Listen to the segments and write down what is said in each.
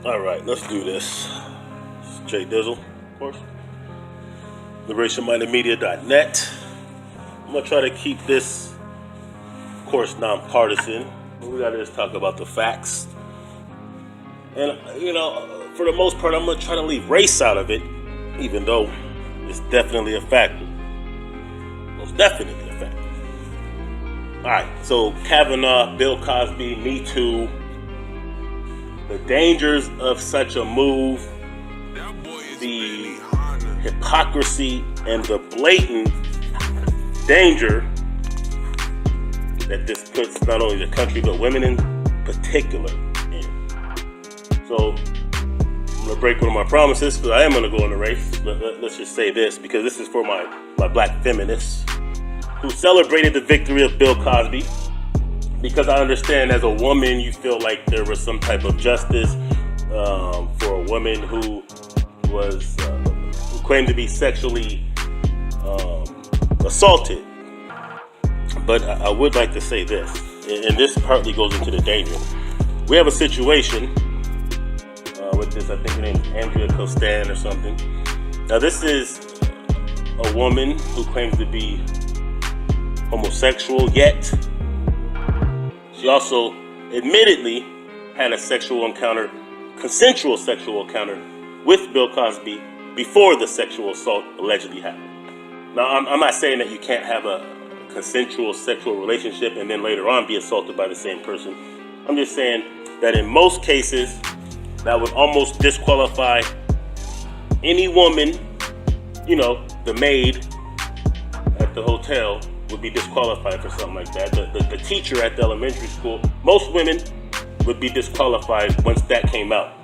All right, let's do this. It's Jay Dizzle, of course. LiberationMindedMedia.net. I'm gonna try to keep this, of course, nonpartisan. We gotta just talk about the facts. And for the most part, I'm gonna try to leave race out of it, even though it's definitely a factor. Most definitely a factor. All right, so Kavanaugh, Bill Cosby, Me Too. The dangers of such a move, the hypocrisy and the blatant danger that this puts not only the country but women in particular in. So I'm going to break one of my promises because I am going to go in the race. Let's just say this, because this is for my black feminists who celebrated the victory of Bill Cosby. Because I understand as a woman, you feel like there was some type of justice for a woman who claimed to be sexually assaulted. But I would like to say this, and this partly goes into the danger. We have a situation with this, I think her name is Andrea Costan or something. Now this is a woman who claims to be homosexual, yet she also admittedly had a consensual sexual encounter with Bill Cosby before the sexual assault allegedly happened. Now, I'm not saying that you can't have a consensual sexual relationship and then later on be assaulted by the same person. I'm just saying that in most cases, that would almost disqualify any woman, the maid at the hotel would be disqualified for something like that. The teacher at the elementary school, most women would be disqualified once that came out.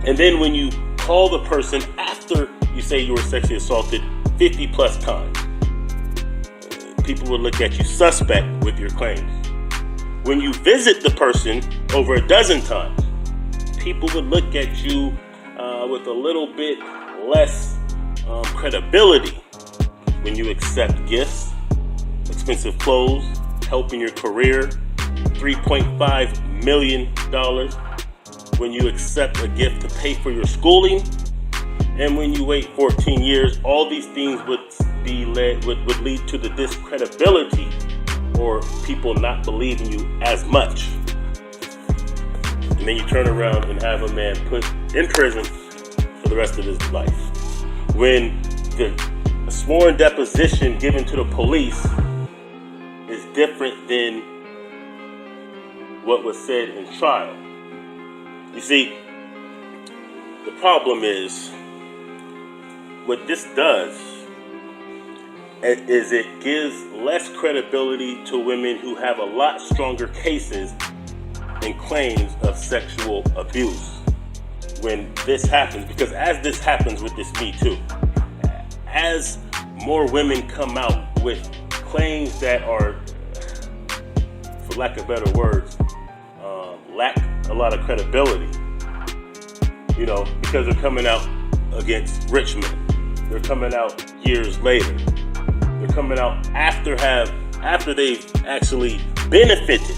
And then when you call the person after you say you were sexually assaulted 50 plus times, people would look at you suspect with your claims. When you visit the person over a dozen times, people would look at you with a little bit less credibility. When you accept gifts, expensive clothes, help in your career, $3.5 million. When you accept a gift to pay for your schooling, and when you wait 14 years, all these things would lead to the discredibility or people not believing you as much. And then you turn around and have a man put in prison for the rest of his life. When the sworn deposition given to the police is different than what was said in trial. You see, the problem is, what this does is it gives less credibility to women who have a lot stronger cases and claims of sexual abuse when this happens. Because as this happens with this Me Too, as more women come out with claims that are, for lack of better words, lack a lot of credibility, because they're coming out against rich men. They're coming out years later. They're coming out after they've actually benefited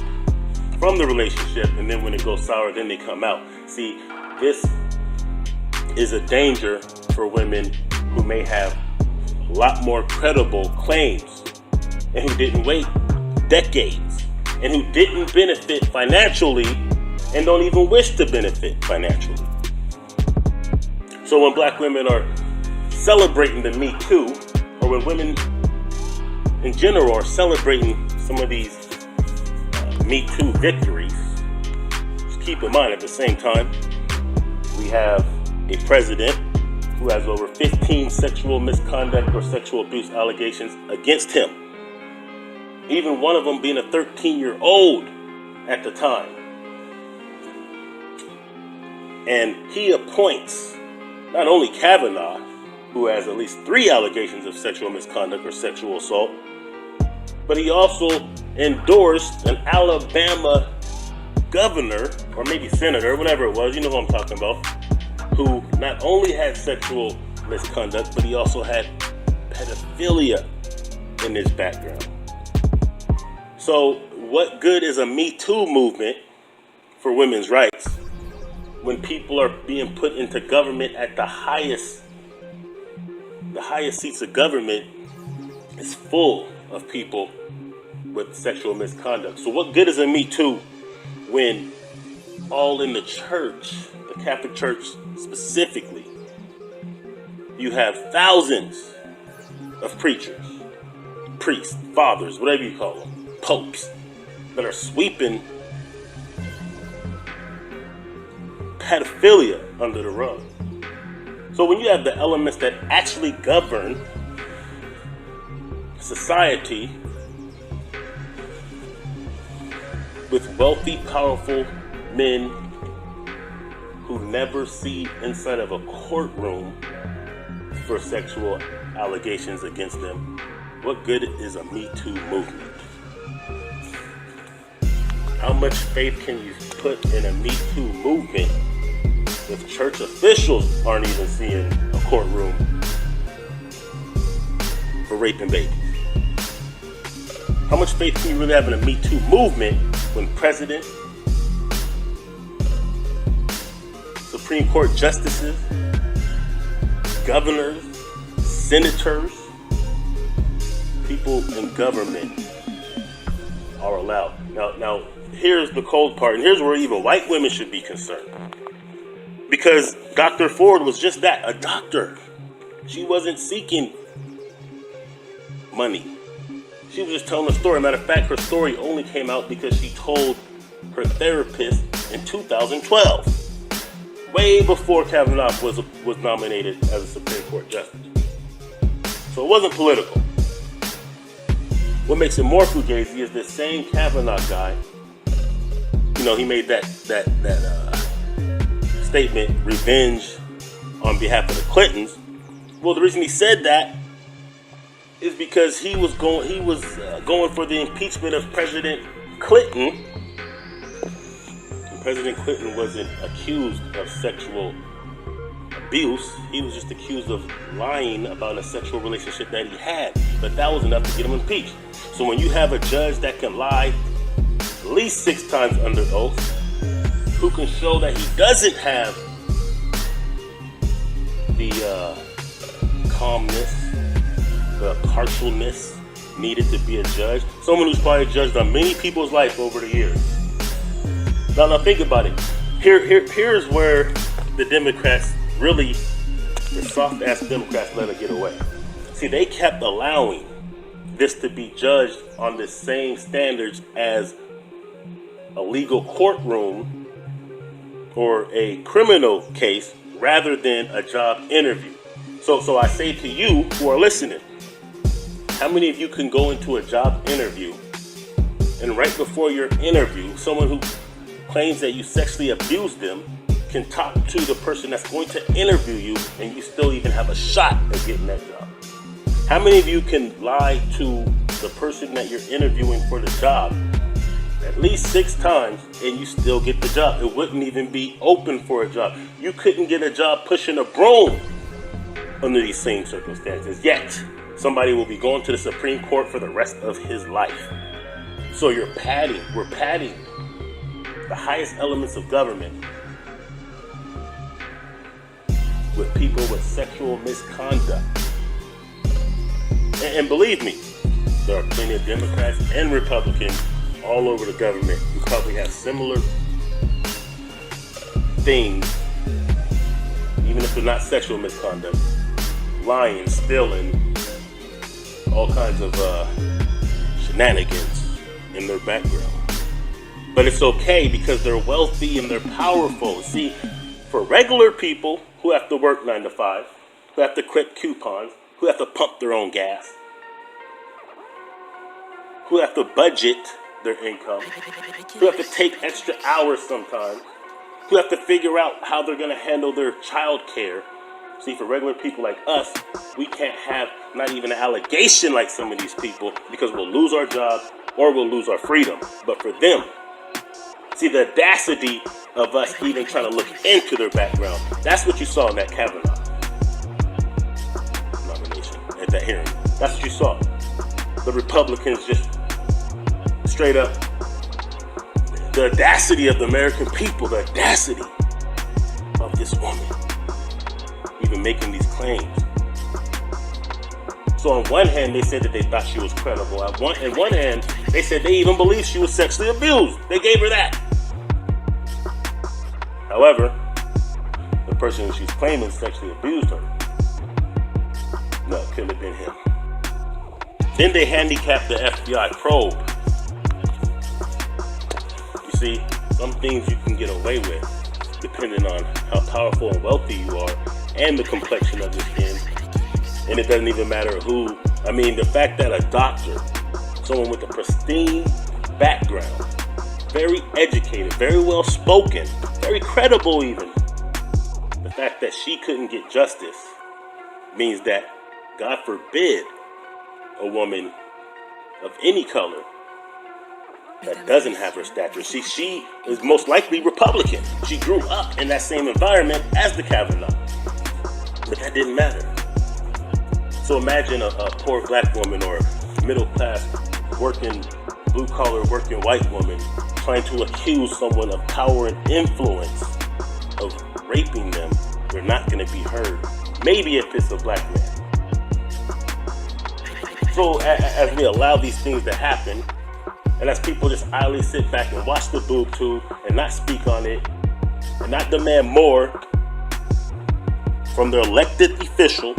from the relationship, and then when it goes sour, then they come out. See, this is a danger for women who may have a lot more credible claims and who didn't wait decades and who didn't benefit financially and don't even wish to benefit financially. So when black women are celebrating the Me Too, or when women in general are celebrating some of these Me Too victories, just keep in mind at the same time, we have a president who has over 15 sexual misconduct or sexual abuse allegations against him. Even one of them being a 13-year-old at the time. And he appoints not only Kavanaugh, who has at least 3 allegations of sexual misconduct or sexual assault, but he also endorsed an Alabama governor, or maybe senator, whatever it was, you know who I'm talking about, who not only had sexual misconduct, but he also had pedophilia in his background. So what good is a Me Too movement for women's rights when people are being put into government at the highest seats of government is full of people with sexual misconduct. So what good is a Me Too when all in the church, the Catholic Church specifically, you have thousands of preachers, priests, fathers, whatever you call them, popes, that are sweeping pedophilia under the rug. So when you have the elements that actually govern society with wealthy, powerful men who never see inside of a courtroom for sexual allegations against them, what good is a Me Too movement? How much faith can you put in a Me Too movement if church officials aren't even seeing a courtroom for raping babies? How much faith can you really have in a Me Too movement when president, Supreme Court justices, governors, senators, people in government are allowed? Now, here's the cold part, and here's where even white women should be concerned. Because Dr. Ford was just that, a doctor. She wasn't seeking money. She was just telling a story. Matter of fact, her story only came out because she told her therapist in 2012, way before Kavanaugh was nominated as a Supreme Court justice. So it wasn't political. What makes it more fugazi is this same Kavanaugh guy. You know, he made that statement, revenge on behalf of the Clintons. Well, the reason he said that is because he was going for the impeachment of President Clinton. And President Clinton wasn't accused of sexual abuse. He was just accused of lying about a sexual relationship that he had. But that was enough to get him impeached. So when you have a judge that can lie at least 6 times under oath, who can show that he doesn't have the calmness, the partialness needed to be a judge, someone who's probably judged on many people's life over the years. Now think about it. Here's where the Democrats really, the soft-ass Democrats, let it get away. See, they kept allowing this to be judged on the same standards as a legal courtroom or a criminal case rather than a job interview. So I say to you who are listening, how many of you can go into a job interview and right before your interview, someone who claims that you sexually abused them can talk to the person that's going to interview you and you still even have a shot at getting that job? How many of you can lie to the person that you're interviewing for the job at least 6 times and you still get the job? It wouldn't even be open for a job. You couldn't get a job pushing a broom under these same circumstances. Yet, somebody will be going to the Supreme Court for the rest of his life. So we're padding the highest elements of government with people with sexual misconduct. And believe me, there are plenty of Democrats and Republicans all over the government who probably have similar things, even if they're not sexual misconduct, lying, stealing, all kinds of shenanigans in their background. But it's okay because they're wealthy and they're powerful. See, for regular people who have to work 9 to 5, who have to clip coupons, who have to pump their own gas, who have to budget their income, who have to take extra hours sometimes, who have to figure out how they're going to handle their child care. See, for regular people like us, we can't have not even an allegation like some of these people because we'll lose our job or we'll lose our freedom. But for them, see, the audacity of us even trying to look into their background, that's what you saw in that Kavanaugh nomination, at that hearing. That's what you saw. The Republicans just straight up, the audacity of the American people, the audacity of this woman even making these claims. So on one hand, they said that they thought she was credible. On one hand, they said they even believed she was sexually abused. They gave her that. However, the person who she's claiming sexually abused her, no, it couldn't have been him. Then they handicapped the FBI probe. You see, some things you can get away with depending on how powerful and wealthy you are and the complexion of your skin. And it doesn't even matter who. I mean, the fact that a doctor, someone with a pristine background, very educated, very well spoken, very credible even, the fact that she couldn't get justice means that, God forbid, a woman of any color that doesn't have her stature. She is most likely Republican. She grew up in that same environment as the Kavanaugh. But that didn't matter. So imagine a poor black woman or middle class working, blue collar working white woman trying to accuse someone of power and influence of raping them. They're not going to be heard. Maybe if it's a black man. So as we allow these things to happen, and as people just idly sit back and watch the boob tube and not speak on it, and not demand more from their elected officials,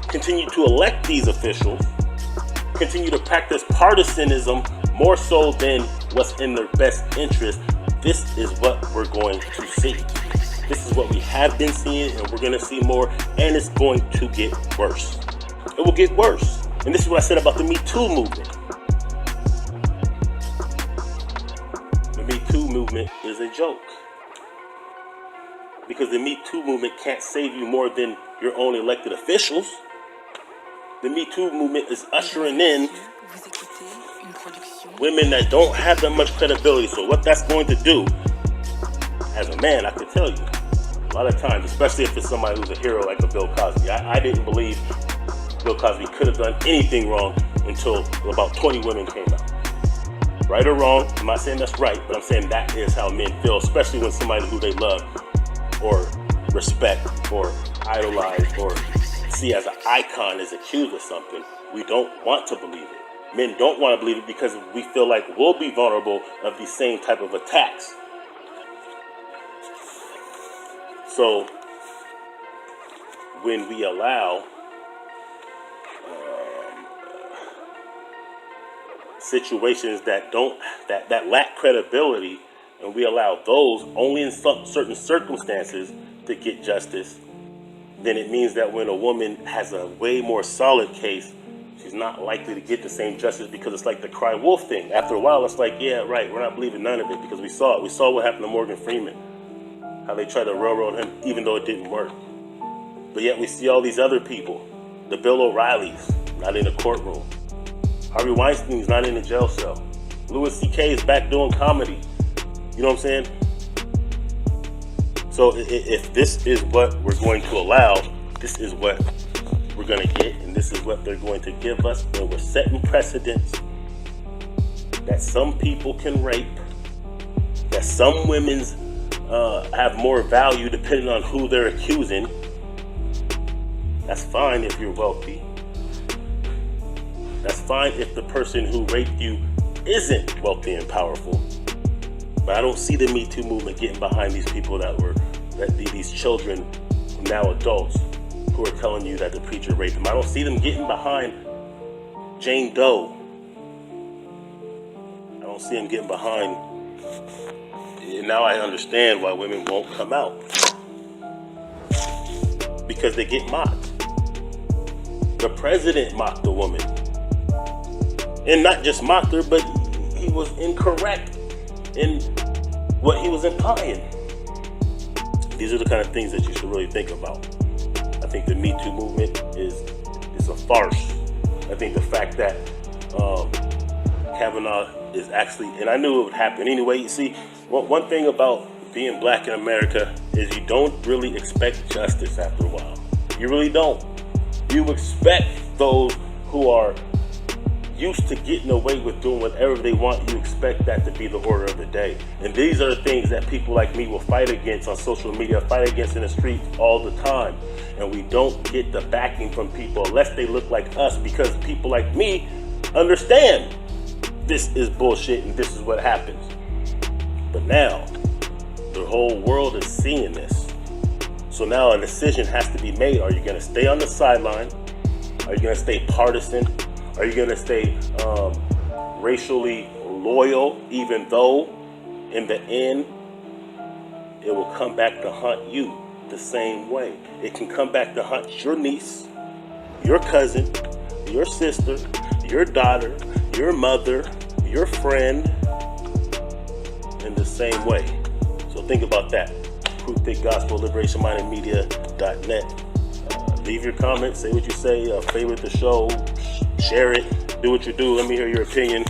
continue to elect these officials, continue to practice partisanism more so than what's in their best interest, this is what we're going to see. This is what we have been seeing, and we're going to see more, and it's going to get worse. It will get worse. And this is what I said about the Me Too movement. The Me Too movement is a joke. Because the Me Too movement can't save you more than your own elected officials. The Me Too movement is ushering in women that don't have that much credibility. So what that's going to do, as a man, I can tell you, a lot of times, especially if it's somebody who's a hero like a Bill Cosby, I didn't believe Bill Cosby could have done anything wrong until about 20 women came out. Right or wrong, I'm not saying that's right, but I'm saying that is how men feel, especially when somebody who they love or respect or idolize or see as an icon is accused of something. We don't want to believe it. Men don't want to believe it because we feel like we'll be vulnerable of these same type of attacks. So when we allow situations that lack credibility, and we allow those only in certain circumstances to get justice, then it means that when a woman has a way more solid case, she's not likely to get the same justice, because it's like the cry wolf thing. After a while, it's like, yeah, right, we're not believing none of it because we saw it. We saw what happened to Morgan Freeman, how they tried to railroad him even though it didn't work. But yet we see all these other people, the Bill O'Reillys, not in the courtroom. Harvey Weinstein's not in the jail cell. Louis C.K. is back doing comedy. You know what I'm saying? So if this is what we're going to allow, this is what we're going to get, and this is what they're going to give us, then we're setting precedents that some people can rape, that some women's have more value depending on who they're accusing. That's fine if you're wealthy. That's fine if the person who raped you isn't wealthy and powerful. But I don't see the Me Too movement getting behind these people these children, now adults, who are telling you that the preacher raped them. I don't see them getting behind Jane Doe. I don't see them getting behind. And now I understand why women won't come out. Because they get mocked. The president mocked the woman. And not just mocked her, but he was incorrect in what he was implying. These are the kind of things that you should really think about. I think the Me Too movement is a farce. I think the fact that Kavanaugh is actually, and I knew it would happen anyway. You see, one thing about being black in America is you don't really expect justice after a while. You really don't. You expect those who are used to getting away with doing whatever they want, you expect that to be the order of the day. And these are the things that people like me will fight against on social media, fight against in the streets all the time. And we don't get the backing from people unless they look like us, because people like me understand this is bullshit and this is what happens. But now, the whole world is seeing this. So now a decision has to be made. Are you going to stay on the sideline? Are you going to stay partisan? Are you going to stay racially loyal, even though in the end it will come back to haunt you the same way? It can come back to haunt your niece, your cousin, your sister, your daughter, your mother, your friend in the same way. So think about that. Truth Gospel, LiberationMindedMedia.net. Leave your comments, say what you say, favorite the show, share it, do what you do. Let me hear your opinion.